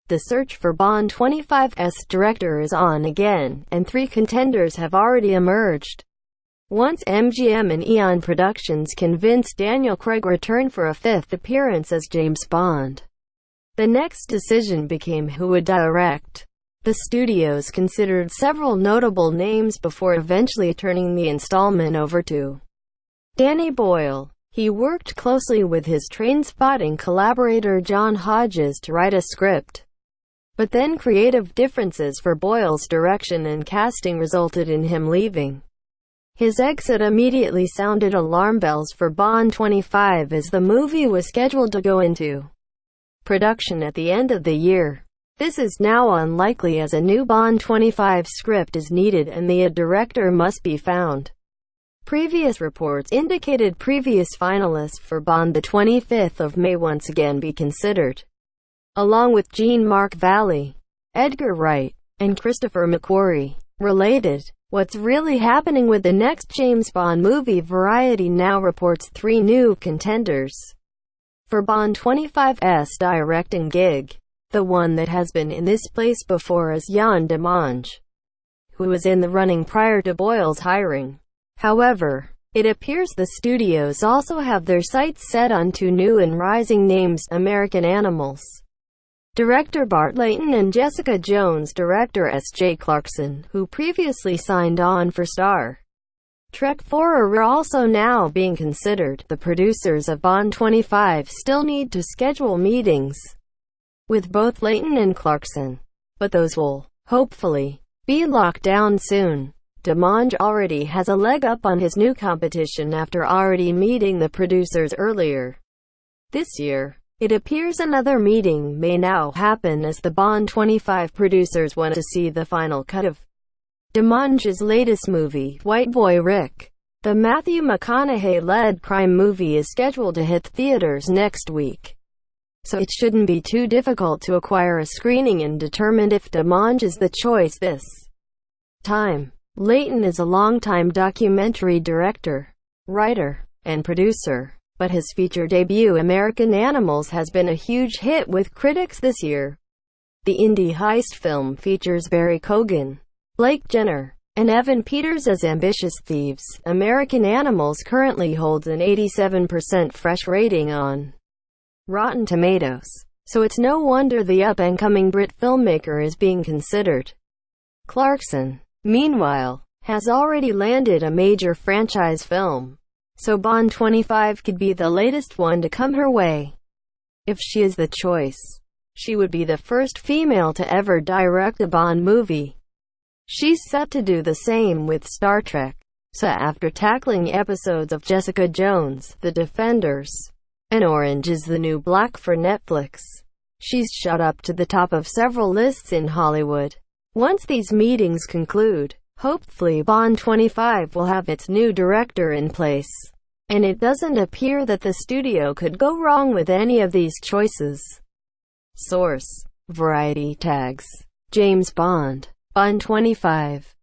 The search for Bond 25's director is on again, and 3 contenders have already emerged. Once MGM and EON Productions convinced Daniel Craig return for a 5th appearance as James Bond, the next decision became who would direct. The studios considered several notable names before eventually turning the installment over to Danny Boyle. He worked closely with his Trainspotting collaborator John Hodgesto to write a script. But then creative differences for Boyle's direction and casting resulted in him leaving. His exit immediately sounded alarm bells for Bond 25 as the movie was scheduled to go into production at the end of the year. This is now unlikely as a new Bond 25 script is needed and the director must be found. Previous reports indicated previous finalists for Bond the 25th of May once again be considered, along with Jean-Marc Vallee, Edgar Wright, and Christopher McQuarrie. Related, what's really happening with the next James Bond movie? Variety now reports 3 new contenders for Bond 25's directing gig. The one that has been in this place before is Yann Demange, who was in the running prior to Boyle's hiring. However, it appears the studios also have their sights set on 2 new and rising names: American Animals director Bart Layton and Jessica Jones director SJ Clarkson, who previously signed on for Star Trek 4, are also now being considered. The producers of Bond 25 still need to schedule meetings with both Layton and Clarkson, but those will, hopefully, be locked down soon. Demange already has a leg up on his new competition after already meeting the producers earlier this year. It appears another meeting may now happen as the Bond 25 producers want to see the final cut of Demange's latest movie, White Boy Rick. The Matthew McConaughey-led crime movie is scheduled to hit theaters next week, so it shouldn't be too difficult to acquire a screening and determine if Demange is the choice this time. Layton is a longtime documentary director, writer, and producer, but his feature debut American Animals has been a huge hit with critics this year. The indie heist film features Barry Keoghan, Blake Jenner, and Evan Peters as ambitious thieves. American Animals currently holds an 87% fresh rating on Rotten Tomatoes, so it's no wonder the up-and-coming Brit filmmaker is being considered. Clarkson, meanwhile, has already landed a major franchise film, so Bond 25 could be the latest one to come her way. If she is the choice, she would be the first female to ever direct a Bond movie. She's set to do the same with Star Trek, so after tackling episodes of Jessica Jones, The Defenders, and Orange is the New Black for Netflix, she's shot up to the top of several lists in Hollywood. Once these meetings conclude, hopefully Bond 25 will have its new director in place, and it doesn't appear that the studio could go wrong with any of these choices. Source: Variety tags James Bond, Bond 25.